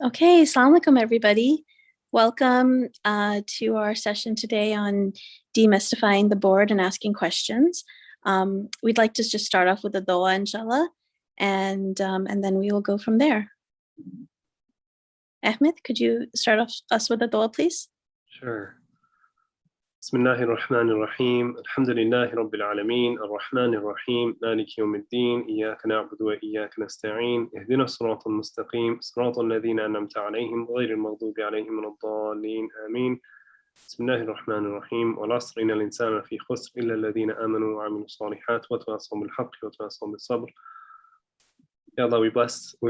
Okay, Assalamu alaikum, everybody. Welcome to our session today on demystifying the board and asking questions. We'd like to just start off with a dua, inshallah, and then we will go from there. Ahmed, could you start off us with a dua, please? Sure. بسم الله الرحمن الرحيم الحمد لله رب العالمين الرحمن الرحيم مالك يوم الدين إياك نعبد وإياك نستعين اهدنا الصراط المستقيم صراط الذين أنعمت عليهم غير المغضوب عليهم ولا الضالين آمين بسم الله الرحمن الرحيم والعصر إن الإنسان في خسر إلا الذين آمنوا وعملوا الصالحات وتواصوا بالحق وتواصوا بالصبر. Ya Allah,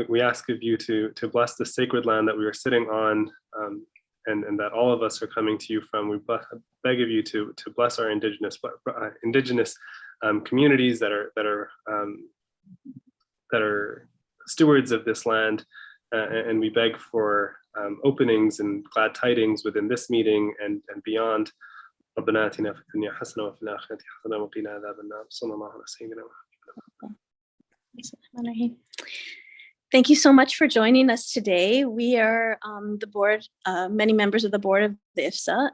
we ask of you to bless the sacred land that we are sitting on, and that all of us are coming to you from. We beg of you to bless our indigenous communities that are stewards of this land, and we beg for openings and glad tidings within this meeting and beyond. ربنا آتنا في الدنيا حسنة وفي الآخرة حسنة وقنا عذاب النار صلى الله على سيدنا محمد. Thank you so much for joining us today. We are the board, many members of the board of the IFSA,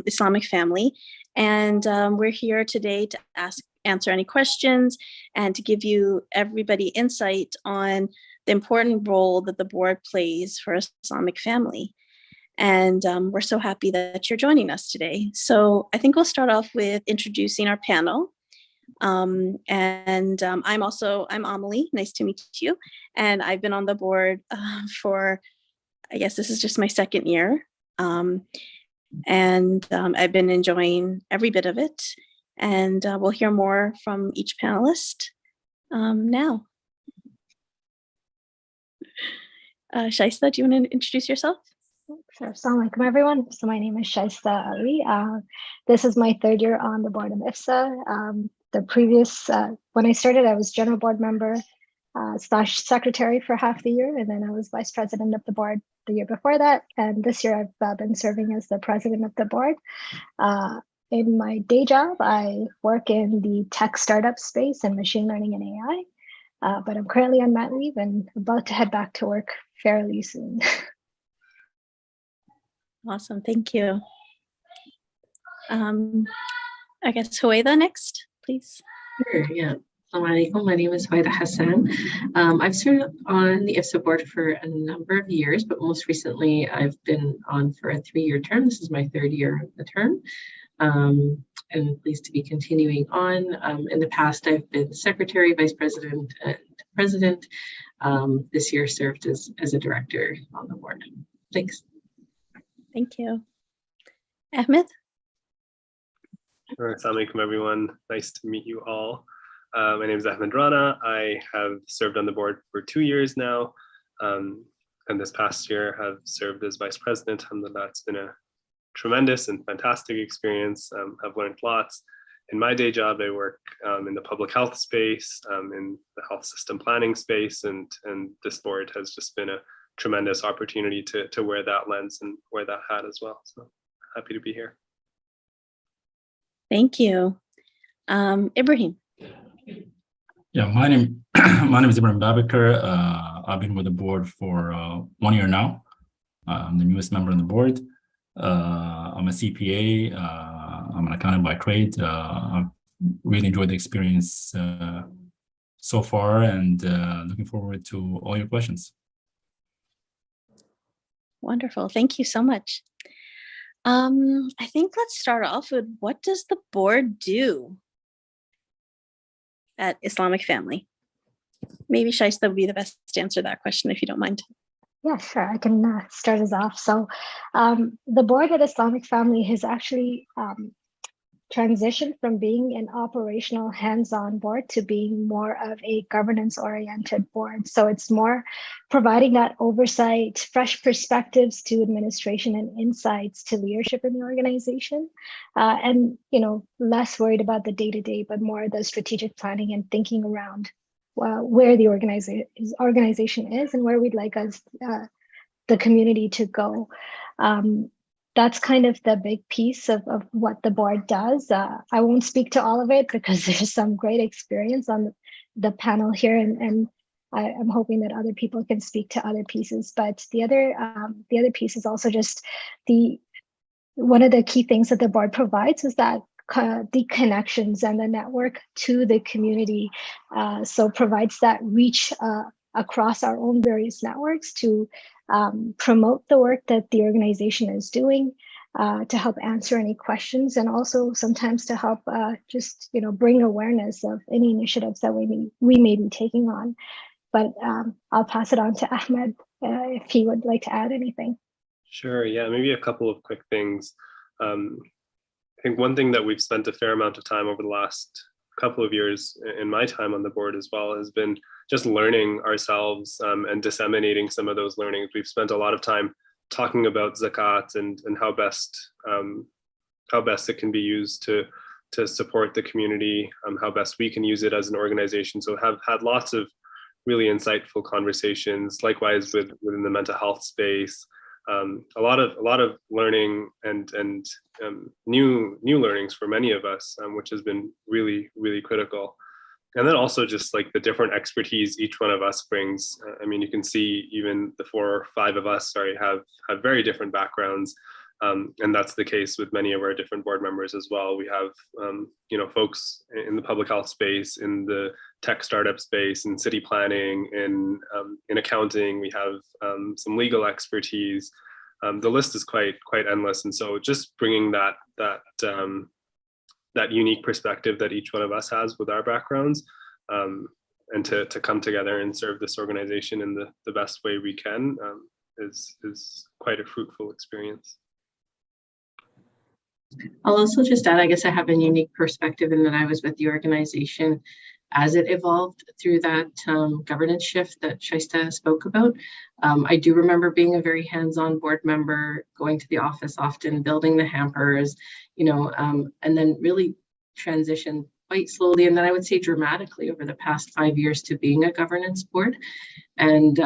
Islamic Family, and we're here today to answer any questions and to give everybody insight on the important role that the board plays for Islamic family. And we're so happy that you're joining us today. So I think we'll start off with introducing our panel. I'm Amelie, nice to meet you. And I've been on the board for, I guess this is just my second year. I've been enjoying every bit of it. And we'll hear more from each panelist now. Shaista, do you want to introduce yourself? Sure. Assalamu alaikum, everyone. So my name is Shaista Ali. This is my third year on the board of IFSA. The previous, when I started, I was general board member / secretary for half the year, and then I was vice president of the board the year before that. And this year I've been serving as the president of the board. In my day job, I work in the tech startup space and machine learning and AI, but I'm currently on mat leave and about to head back to work fairly soon. Awesome, thank you. I guess Huwaida next, please. Sure, yeah. Assalamu alaikum. My name is Huwaida Hassan. I've served on the IFSA board for a number of years, but most recently I've been on for a 3-year term. This is my third year of the term. I'm pleased to be continuing on. In the past, I've been secretary, vice president, and president. This year served as a director on the board. Thanks. Thank you. Ahmed? Assalamu alaikum, everyone. Nice to meet you all. My name is Ahmed Rana. I have served on the board for 2 years now. And this past year have served as vice president. Alhamdulillah, it's been a tremendous and fantastic experience. I've learned lots. In my day job, I work in the public health space, in the health system planning space, and this board has just been a tremendous opportunity to wear that lens and wear that hat as well. So happy to be here. Thank you. Ibrahim. Yeah, my name is Ibrahim Babakar. I've been with the board for 1 year now. I'm the newest member on the board. I'm a CPA. I'm an accountant by trade. I've really enjoyed the experience so far, and looking forward to all your questions. Wonderful. Thank you so much. I think let's start off with, what does the board do at Islamic Family? Maybe Shaista would be the best to answer that question, if you don't mind. Yeah, sure. I can start us off. So the board at Islamic Family has actually transitioned from being an operational hands-on board to being more of a governance-oriented board. So it's more providing that oversight, fresh perspectives to administration and insights to leadership in the organization, and less worried about the day-to-day, but more the strategic planning and thinking around where the organization is and where we'd like us, the community, to go. That's kind of the big piece of what the board does. I won't speak to all of it because there's some great experience on the panel here, and I'm hoping that other people can speak to other pieces. But the other piece is also just one of the key things that the board provides is that the connections and the network to the community. So provides that reach across our own various networks to promote the work that the organization is doing, to help answer any questions, and also sometimes to help just bring awareness of any initiatives that we may be taking on. But I'll pass it on to Ahmed if he would like to add anything. Sure, yeah, maybe a couple of quick things. I think one thing that we've spent a fair amount of time over the last couple of years in my time on the board as well has been just learning ourselves and disseminating some of those learnings. We've spent a lot of time talking about zakat and how best it can be used to support the community, how best we can use it as an organization. So have had lots of really insightful conversations, likewise within the mental health space. A lot of learning and new learnings for many of us, which has been really, really critical. And then also just like the different expertise each one of us brings. I mean, you can see even the 4 or 5 of us, have very different backgrounds. And that's the case with many of our different board members as well. We have, folks in the public health space, in the tech startup space, in city planning, in accounting. We have some legal expertise. The list is quite endless. And so just bringing that unique perspective that each one of us has with our backgrounds, and to come together and serve this organization in the best way we can is quite a fruitful experience. I'll also just add, I guess I have a unique perspective in that I was with the organization as it evolved through that governance shift that Shaista spoke about. I do remember being a very hands-on board member, going to the office often, building the hampers, and then really transitioned quite slowly, and then I would say dramatically over the past 5 years to being a governance board. And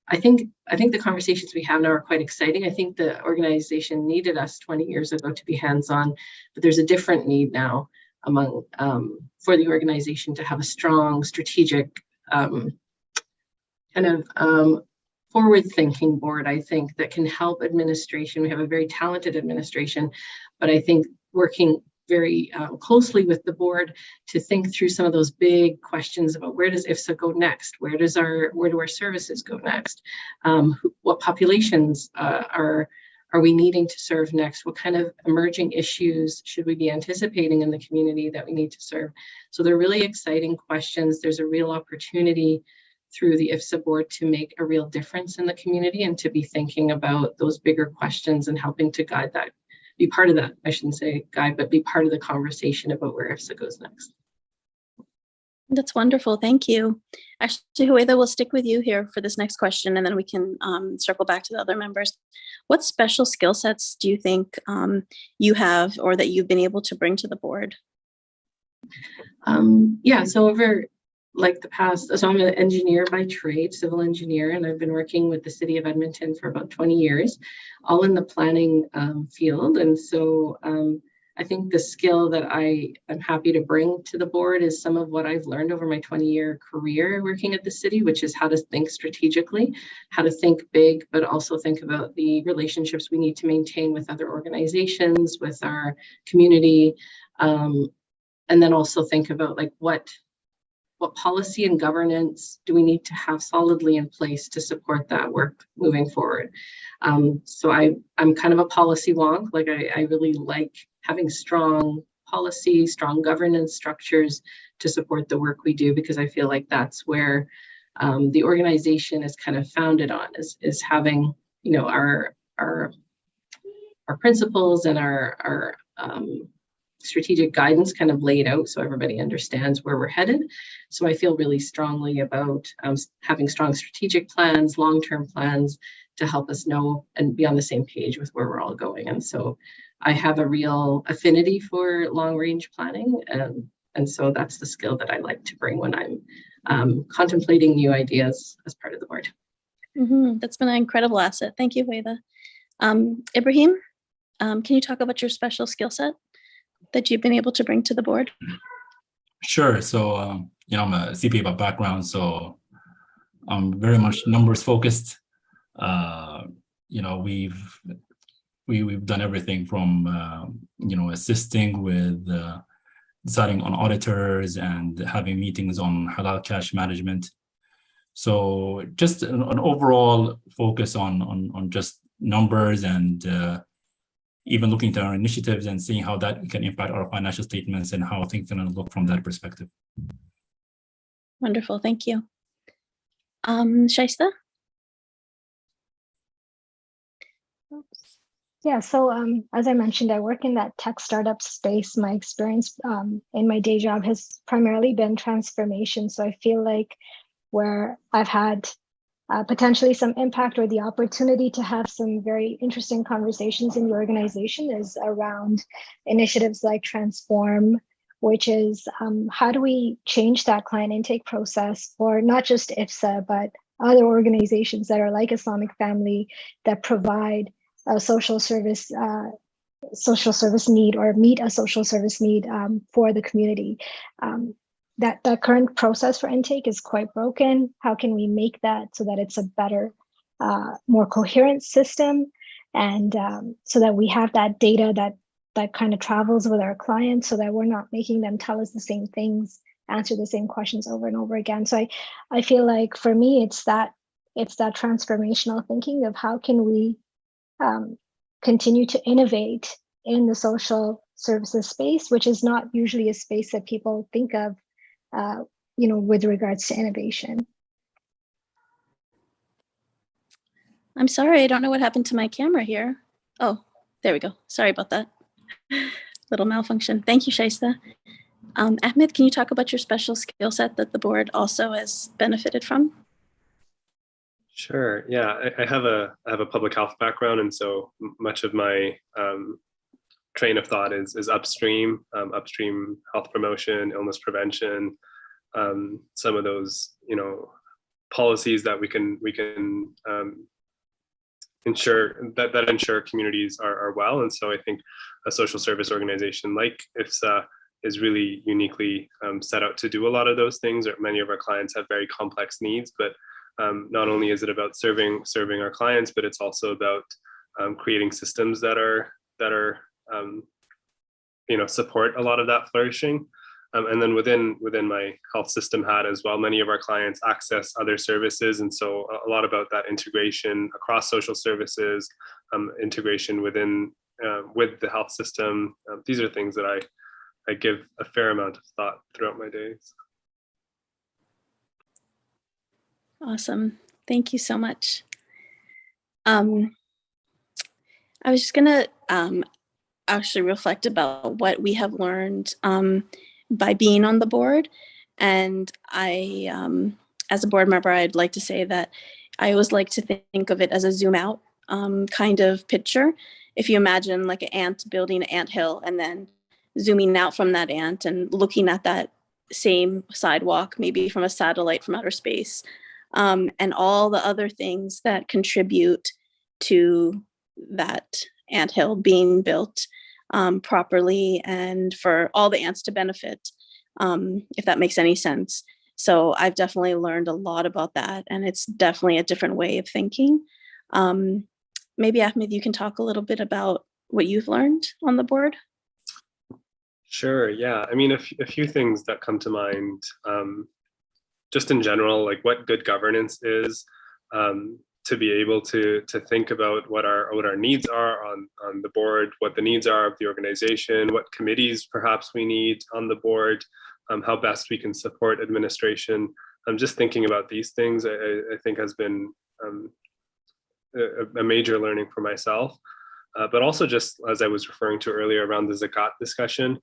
I think the conversations we have now are quite exciting. I think the organization needed us 20 years ago to be hands-on, but there's a different need now for the organization to have a strong strategic forward-thinking board, I think, that can help administration. We have a very talented administration, but I think working very closely with the board to think through some of those big questions about where does IFSA go next? Where do our services go next? What populations are we needing to serve next? What kind of emerging issues should we be anticipating in the community that we need to serve? So they're really exciting questions. There's a real opportunity through the IFSA board to make a real difference in the community and to be thinking about those bigger questions and helping to guide that, be part of that, I shouldn't say guide, but be part of the conversation about where IFSA goes next. That's wonderful. Thank you. Actually, Huwaida, we'll stick with you here for this next question, and then we can circle back to the other members. What special skill sets do you think you have or that you've been able to bring to the board? So over the past, so I'm an engineer by trade, civil engineer, and I've been working with the city of Edmonton for about 20 years, all in the planning field. And so I think the skill that I'm happy to bring to the board is some of what I've learned over my 20-year career working at the city, which is how to think strategically, how to think big, but also think about the relationships we need to maintain with other organizations, with our community, and then also think about what policy and governance do we need to have solidly in place to support that work moving forward. So I'm kind of a policy wonk. I really like having strong policy, strong governance structures to support the work we do, because I feel like that's where the organization is kind of founded on, is having our principles and our strategic guidance kind of laid out so everybody understands where we're headed. So I feel really strongly about having strong strategic plans, long-term plans to help us know and be on the same page with where we're all going. And so I have a real affinity for long-range planning. And so that's the skill that I like to bring when I'm contemplating new ideas as part of the board. Mm-hmm. That's been an incredible asset. Thank you, Huwaida. Ibrahim, can you talk about your special skill set that you've been able to bring to the board? Sure. So, I'm a CPA by background. So I'm very much numbers focused. We've done everything from assisting with deciding on auditors and having meetings on halal cash management. So just an overall focus on just numbers and even looking at our initiatives and seeing how that can impact our financial statements and how things are going to look from that perspective. Wonderful, thank you. Shaista? Yeah, so as I mentioned, I work in that tech startup space. My experience in my day job has primarily been transformation. So I feel like where I've had potentially some impact or the opportunity to have some very interesting conversations in the organization is around initiatives like Transform, which is how do we change that client intake process for not just IFSA, but other organizations that are like Islamic Family that provide a social service need or meet a social service need for the community. That current process for intake is quite broken. How can we make that so that it's a better, more coherent system, and so that we have that data that kind of travels with our clients, so that we're not making them tell us the same things, answer the same questions over and over again. So I feel like for me, it's that transformational thinking of how can we continue to innovate in the social services space, which is not usually a space that people think of, with regards to innovation. I'm sorry, I don't know what happened to my camera here. Oh, there we go. Sorry about that. Little malfunction. Thank you, Shaista. Ahmed, can you talk about your special skill set that the board also has benefited from? Sure. Yeah, I have a public health background, and so much of my train of thought is upstream health promotion, illness prevention, some of those policies that we can ensure that communities are well. And so I think a social service organization like IFSA is really uniquely set out to do a lot of those things. Many of our clients have very complex needs, but not only is it about serving our clients, but it's also about creating systems that are support a lot of that flourishing. And then within my health system hat as well, many of our clients access other services, and so a lot about that integration across social services, integration with the health system. These are things that I give a fair amount of thought throughout my days. Awesome. Thank you so much. I was just going to actually reflect about what we have learned by being on the board. And I, as a board member, I'd like to say that I always like to think of it as a zoom out kind of picture. If you imagine like an ant building an anthill and then zooming out from that ant and looking at that same sidewalk, maybe from a satellite from outer space, and all the other things that contribute to that anthill being built properly and for all the ants to benefit, if that makes any sense. So I've definitely learned a lot about that, and it's definitely a different way of thinking. Maybe Ahmed, you can talk a little bit about what you've learned on the board. Sure, yeah. I mean, a few things that come to mind, just in general, like what good governance is, to be able to think about what our needs are on the board, what the needs are of the organization, what committees perhaps we need on the board, how best we can support administration. Just thinking about these things, I think has been a major learning for myself. But also just as I was referring to earlier around the zakat discussion,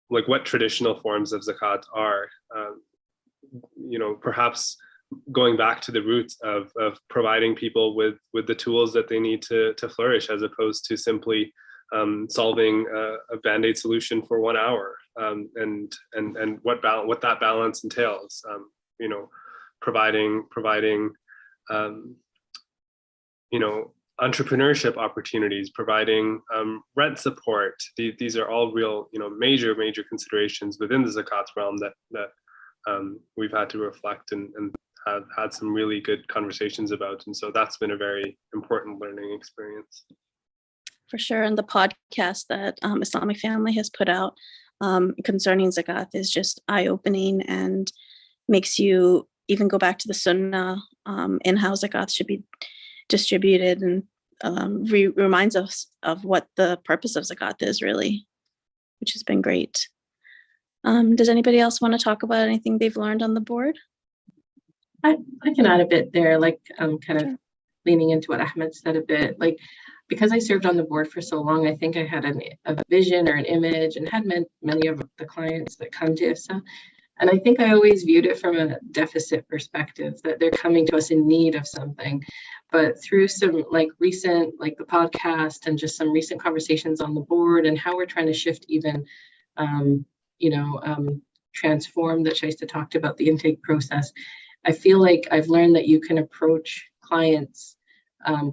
like what traditional forms of zakat are, perhaps going back to the roots of providing people with the tools that they need to flourish, as opposed to simply solving a Band-Aid solution for 1 hour, and what that balance entails. Providing entrepreneurship opportunities, providing rent support. These are all real, major considerations within the zakat realm that we've had to reflect and have had some really good conversations about. And so that's been a very important learning experience. For sure. And the podcast that Islamic Family has put out concerning zakat is just eye-opening and makes you even go back to the sunnah and how zakat should be distributed, and reminds us of what the purpose of zakat is really, which has been great. Does anybody else want to talk about anything they've learned on the board? I can add a bit there, like kind of leaning into what Ahmed said a bit, like because I served on the board for so long, I think I had a vision or an image and had many of the clients that come to IFSA. And I think I always viewed it from a deficit perspective, that they're coming to us in need of something. But through some like recent, like the podcast and just some recent conversations on the board and how we're trying to shift even, transform that Shaista talked about, the intake process, I feel like I've learned that you can approach clients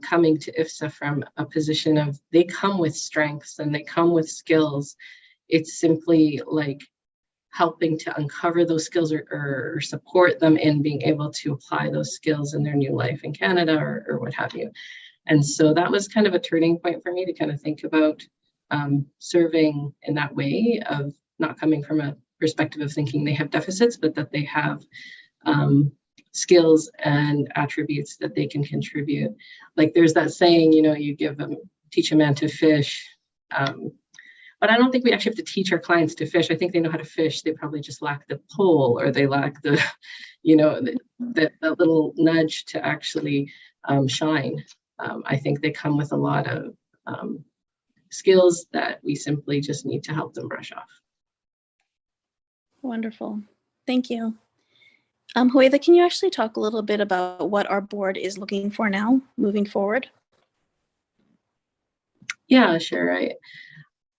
coming to IFSA from a position of they come with strengths and they come with skills. It's simply like helping to uncover those skills or support them in being able to apply those skills in their new life in Canada or what have you. And so that was kind of a turning point for me to kind of think about serving in that way, of not coming from a perspective of thinking they have deficits, but that they have skills and attributes that they can contribute. Like there's that saying, you teach a man to fish. But I don't think we actually have to teach our clients to fish. I think they know how to fish. They probably just lack the pole, or they lack the, the little nudge to actually shine. I think they come with a lot of skills that we simply just need to help them brush off. Wonderful. Thank you. Huwaida, can you actually talk a little bit about what our board is looking for now, moving forward? Yeah, sure.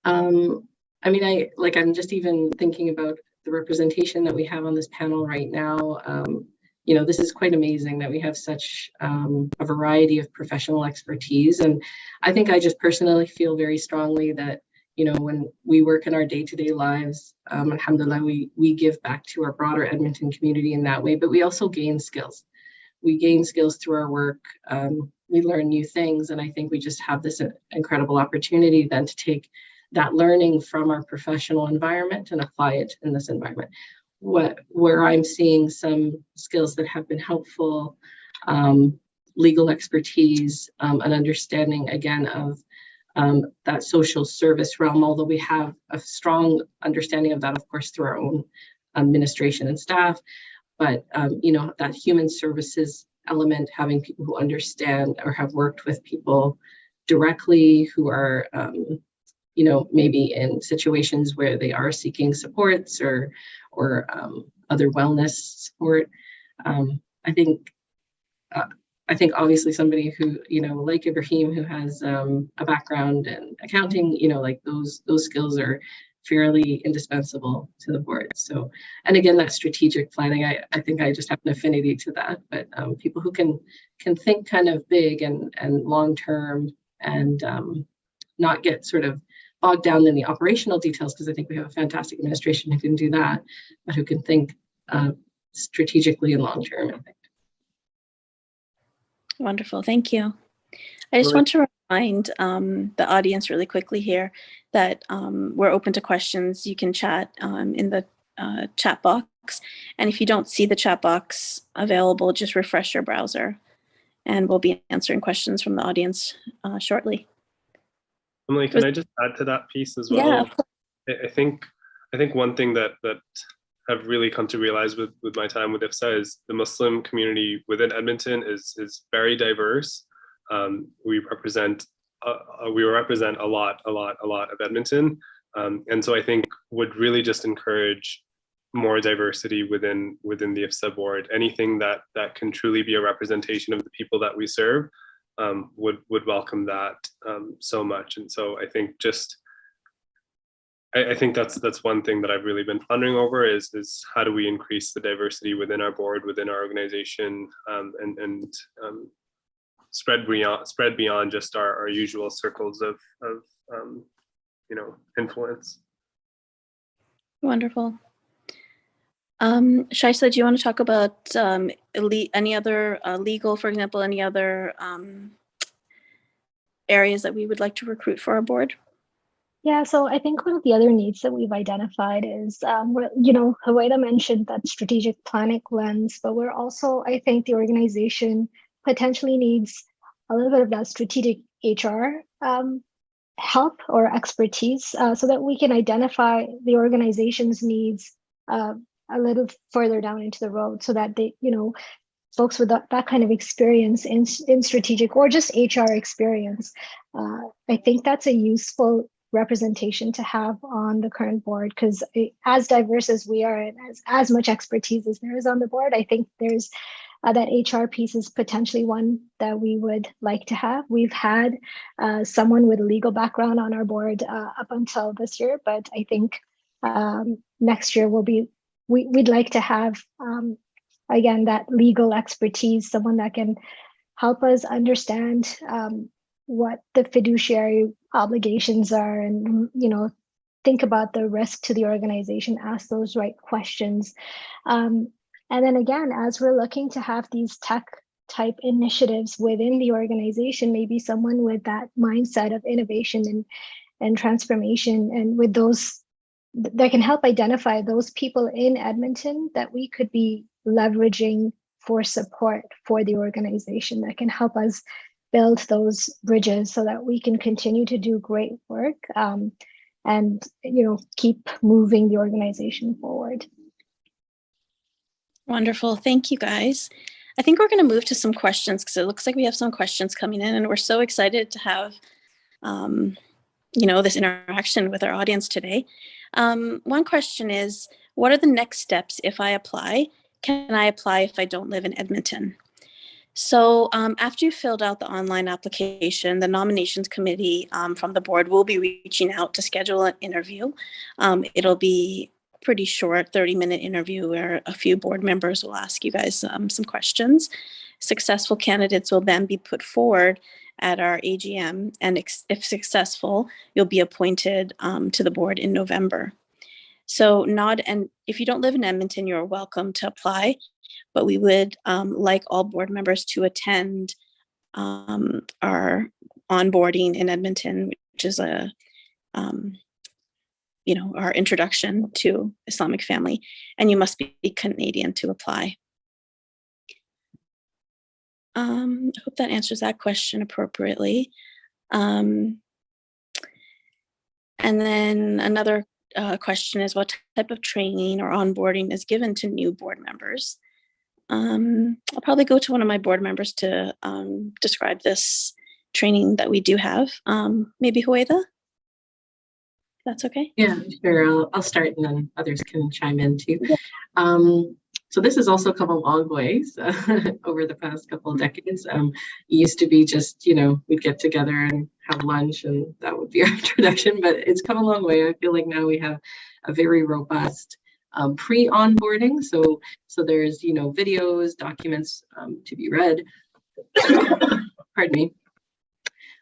I'm just even thinking about the representation that we have on this panel right now. This is quite amazing that we have such a variety of professional expertise. And I think I just personally feel very strongly that, when we work in our day-to-day lives, alhamdulillah, we give back to our broader Edmonton community in that way, but we also gain skills. We gain skills through our work. We learn new things. And I think we just have this incredible opportunity then to take that learning from our professional environment and apply it in this environment. Where I'm seeing some skills that have been helpful, legal expertise, an understanding again of that social service realm, although we have a strong understanding of that, of course, through our own administration and staff, but that human services element, having people who understand or have worked with people directly who are maybe in situations where they are seeking supports or other wellness support. I think obviously somebody who, like Ibrahim, who has a background in accounting, like those skills are fairly indispensable to the board. So, and again, that strategic planning, I think I just have an affinity to that, but people who can think kind of big and long-term and not get sort of bogged down in the operational details, because I think we have a fantastic administration who can do that, but who can think strategically and long-term, I think. Wonderful. Thank you. I just want to remind the audience really quickly here that we're open to questions. You can chat in the chat box. And if you don't see the chat box available, just refresh your browser and we'll be answering questions from the audience shortly. Emily, can I just add to that piece as well? Yeah. I think one thing that I've really come to realize with my time with IFSA is the Muslim community within Edmonton is very diverse. We represent a lot of Edmonton, and so I think would really just encourage more diversity within the IFSA board. Anything that can truly be a representation of the people that we serve would welcome that so much. And so I think I think that's one thing that I've really been pondering over is how do we increase the diversity within our board, within our organization, and spread beyond just our usual circles of influence. Wonderful. Shaisa, do you want to talk about any other legal, for example, any other areas that we would like to recruit for our board? Yeah, so I think one of the other needs that we've identified is, Hawaida mentioned that strategic planning lens, but we're also, I think the organization potentially needs a little bit of that strategic HR help or expertise so that we can identify the organization's needs a little further down into the road so that they, folks with that kind of experience in strategic or just HR experience. I think that's a useful representation to have on the current board, because as diverse as we are and as much expertise as there is on the board, I think there's that HR piece is potentially one that we would like to have. We've had someone with a legal background on our board up until this year, but I think next year we'd like to have again that legal expertise, someone that can help us understand what the fiduciary obligations are, and think about the risk to the organization, ask those right questions. And then again, as we're looking to have these tech type initiatives within the organization, maybe someone with that mindset of innovation and transformation, and with those that can help identify those people in Edmonton that we could be leveraging for support for the organization, that can help us build those bridges so that we can continue to do great work and keep moving the organization forward. Wonderful. Thank you, guys. I think we're going to move to some questions because it looks like we have some questions coming in, and we're so excited to have this interaction with our audience today. One question is, what are the next steps if I apply? Can I apply if I don't live in Edmonton? So after you've filled out the online application, the nominations committee from the board will be reaching out to schedule an interview. It'll be a pretty short 30-minute interview where a few board members will ask you guys some questions. Successful candidates will then be put forward at our AGM, and if successful, you'll be appointed to the board in November. So if you don't live in Edmonton, you're welcome to apply, but we would like all board members to attend our onboarding in Edmonton, which is our introduction to Islamic family, and you must be Canadian to apply. I hope that answers that question appropriately. And then another question is, what type of training or onboarding is given to new board members? I'll probably go to one of my board members to describe this training that we do have. Maybe Huwaida? That's okay? Yeah, sure. I'll start and then others can chime in too. So this has also come a long ways over the past couple of decades. It used to be just, we'd get together and have lunch and that would be our introduction, but it's come a long way. I feel like now we have a very robust pre-onboarding. So there's, videos, documents to be read. Pardon me.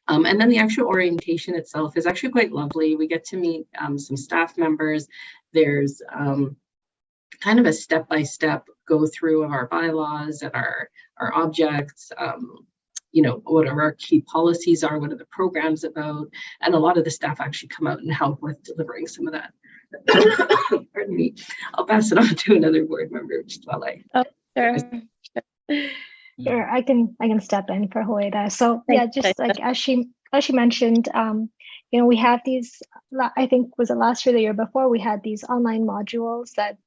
And then the actual orientation itself is actually quite lovely. We get to meet some staff members. There's kind of a step-by-step go through of our bylaws and our objects, what our key policies are, what are the programs about, and a lot of the staff actually come out and help with delivering some of that. Pardon me. I'll pass it on to another board member just while I. Oh, sure. Sure, I can step in for Huwaida. So yeah, just like as she mentioned, we have these. I think was it last year, the year before, we had these online modules that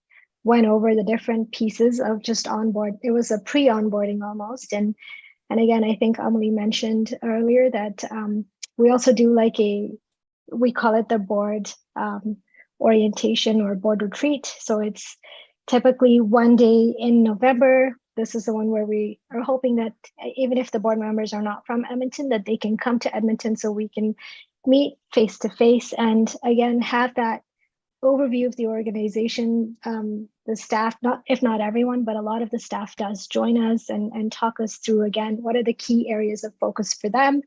went over the different pieces of just onboard. It was a pre-onboarding almost, and again, I think Amelie mentioned earlier that we also do we call it the board orientation or board retreat. So it's typically one day in November. This is the one where we are hoping that even if the board members are not from Edmonton, that they can come to Edmonton so we can meet face to face and again have that overview of the organization. The staff, if not everyone, but a lot of the staff does join us and talk us through again what are the key areas of focus for them.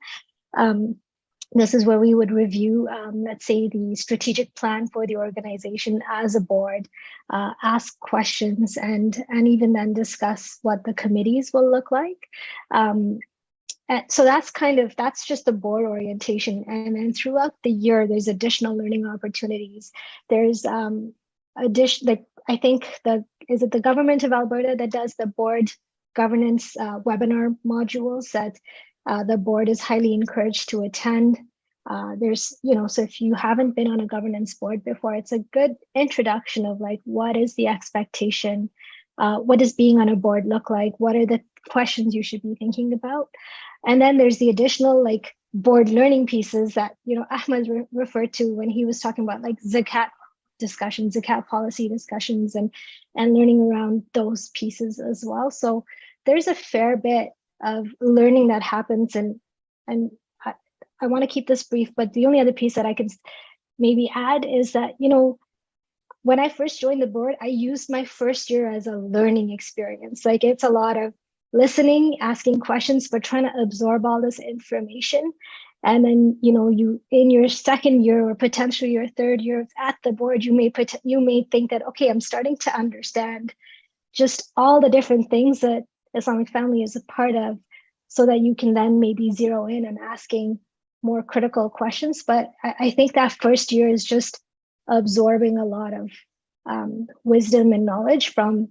This is where we would review, let's say, the strategic plan for the organization as a board, ask questions, and even then discuss what the committees will look like. And so that's just the board orientation. And then throughout the year, there's additional learning opportunities. There's I think is it the government of Alberta that does the board governance webinar modules that the board is highly encouraged to attend. There's, so if you haven't been on a governance board before, it's a good introduction of like, what is the expectation? What does being on a board look like? What are the questions you should be thinking about? And then there's the additional like board learning pieces that, Ahmed referred to when he was talking about like zakat discussions, zakat policy discussions, and learning around those pieces as well. So there's a fair bit of learning that happens, and I want to keep this brief, but the only other piece that I can maybe add is that, when I first joined the board, I used my first year as a learning experience. Like, it's a lot of listening, asking questions, but trying to absorb all this information. And then, you in your second year or potentially your third year at the board, you may think that, okay, I'm starting to understand just all the different things that Islamic Family is a part of, so that you can then maybe zero in on asking more critical questions. But I think that first year is just absorbing a lot of wisdom and knowledge from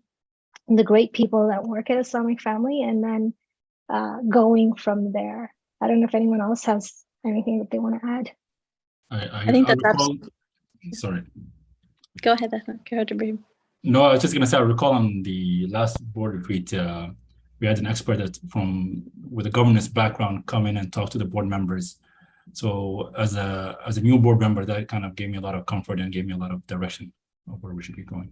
the great people that work at Islamic Family, and then going from there. I don't know if anyone else has anything that they want to add. I think that's sorry. Go ahead, Ibrahim. No, I was just going to say, I recall on the last board retreat, we had an expert with a governance background come in and talk to the board members. So as a new board member, that kind of gave me a lot of comfort and gave me a lot of direction of where we should be going.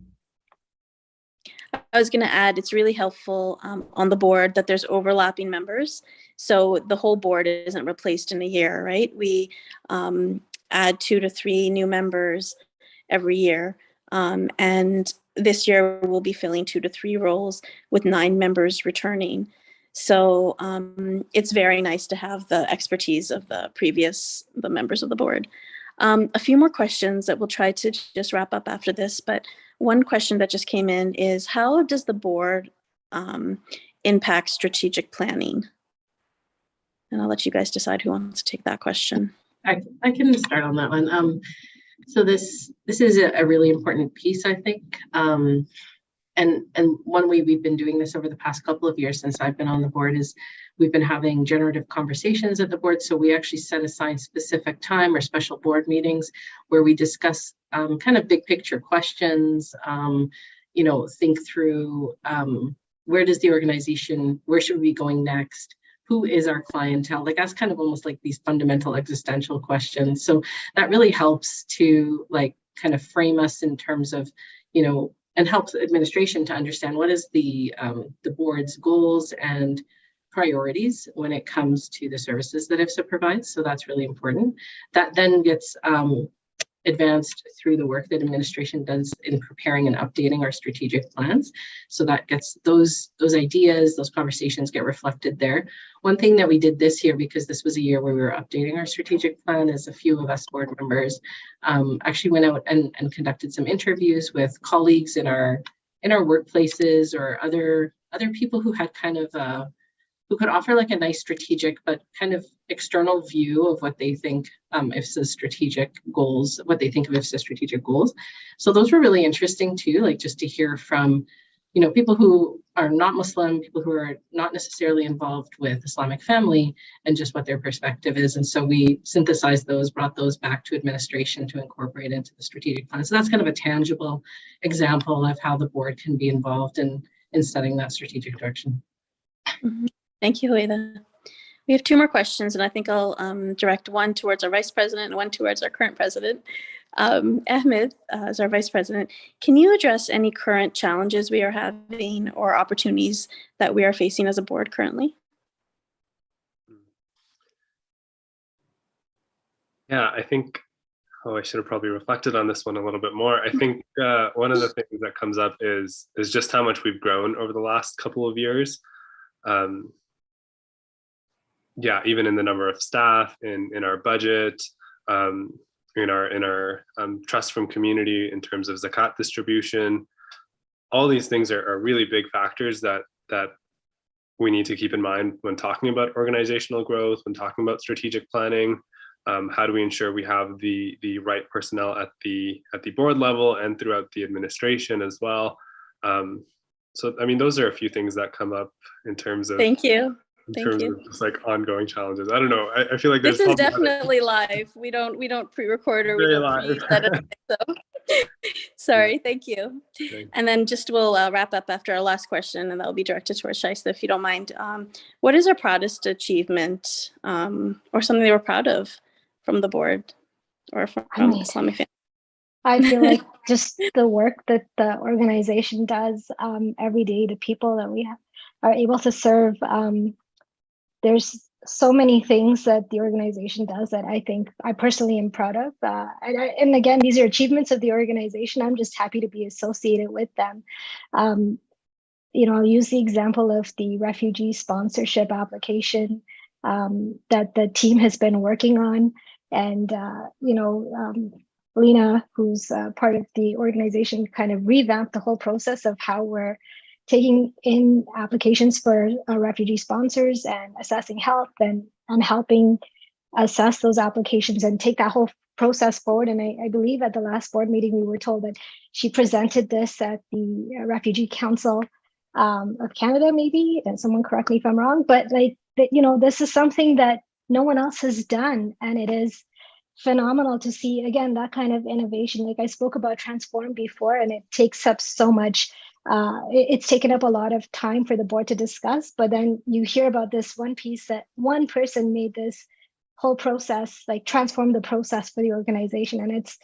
I was going to add, it's really helpful on the board that there's overlapping members. So the whole board isn't replaced in a year, right? We add 2 to 3 new members every year. And this year we'll be filling 2 to 3 roles with 9 members returning. So it's very nice to have the expertise of the members of the board. A few more questions that we'll try to just wrap up after this, but one question that just came in is, how does the board impact strategic planning? And I'll let you guys decide who wants to take that question. I can start on that one. So this is a really important piece, I think. And one way we've been doing this over the past couple of years since I've been on the board is we've been having generative conversations at the board. So we actually set aside specific time or special board meetings where we discuss kind of big picture questions, think through where does the organization, where should we be going next? Who is our clientele? Like, that's kind of almost like these fundamental existential questions. So that really helps to like kind of frame us in terms of, and helps administration to understand what is the board's goals and priorities when it comes to the services that IFSA provides. So that's really important. That then gets advanced through the work that administration does in preparing and updating our strategic plans. So that gets those ideas, those conversations get reflected there. One thing that we did this year, because this was a year where we were updating our strategic plan, is a few of us board members actually went out and conducted some interviews with colleagues in our workplaces or other people who had kind of who could offer like a nice strategic but kind of external view of what they think IFSA's strategic goals, what they think of IFSA's strategic goals. So those were really interesting too, like just to hear from, people who are not Muslim, people who are not necessarily involved with Islamic Family, and just what their perspective is. And so we synthesized those, brought those back to administration to incorporate into the strategic plan. So that's kind of a tangible example of how the board can be involved in setting that strategic direction. Mm-hmm. Thank you, Huwaida. We have 2 more questions, and I think I'll direct one towards our vice president and one towards our current president. Ahmed, as our vice president, can you address any current challenges we are having or opportunities that we are facing as a board currently? Yeah, I think, I should have probably reflected on this one a little bit more. I think one of the things that comes up is just how much we've grown over the last couple of years. yeah, even in the number of staff, in our budget, in our trust from community in terms of zakat distribution. All these things are really big factors that we need to keep in mind when talking about organizational growth, when talking about strategic planning. How do we ensure we have the right personnel at the board level and throughout the administration as well? So, I mean, those are a few things that come up in terms of Thank you. of just like ongoing challenges. I don't know. I feel like there's This is probably definitely live. We don't pre-record or we Very don't live. pre-set it. So sorry. Thank you. Thanks. And then just we'll wrap up after our last question, and that will be directed towards Shaista, if you don't mind. What is our proudest achievement, or something they were proud of from the board or from Islamic Family? I feel like just the work that the organization does every day, the people that we are able to serve. There's so many things that the organization does that I think I personally am proud of. And again, these are achievements of the organization. I'm just happy to be associated with them. I'll use the example of the refugee sponsorship application that the team has been working on. And, Lena, who's part of the organization, kind of revamped the whole process of how we're taking in applications for refugee sponsors and assessing health and helping assess those applications and take that whole process forward. And I believe at the last board meeting, we were told that she presented this at the Refugee Council of Canada, maybe, and someone correct me if I'm wrong, but this is something that no one else has done. And it is phenomenal to see, again, that kind of innovation. Like I spoke about Transform before, and it takes up so much. It's taken up a lot of time for the board to discuss, but then you hear about this one piece that one person made this whole process, like transform the process for the organization. And it's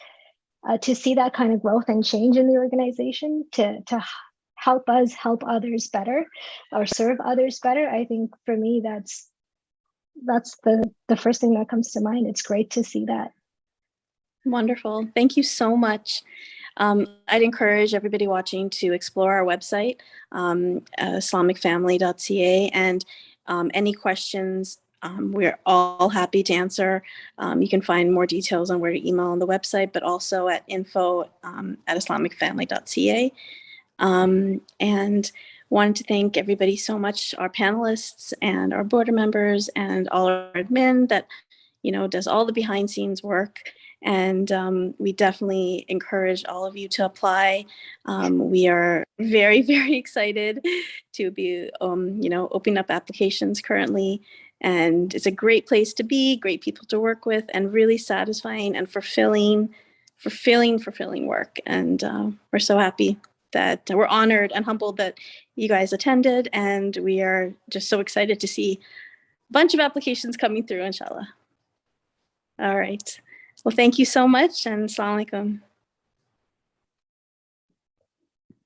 to see that kind of growth and change in the organization to help us help others better or serve others better. I think for me, that's the first thing that comes to mind. It's great to see that. Wonderful. Thank you so much. I'd encourage everybody watching to explore our website, IslamicFamily.ca, and any questions we're all happy to answer. You can find more details on where to email on the website, but also at info@IslamicFamily.ca. And wanted to thank everybody so much, our panelists and our board members and all our admin that, does all the behind scenes work. And we definitely encourage all of you to apply. We are very, very excited to be, opening up applications currently. And it's a great place to be, great people to work with, and really satisfying and fulfilling work. And we're so happy that we're honored and humbled that you guys attended. And we are just so excited to see a bunch of applications coming through, inshallah. All right. Well, thank you so much, and Assalamu alaikum.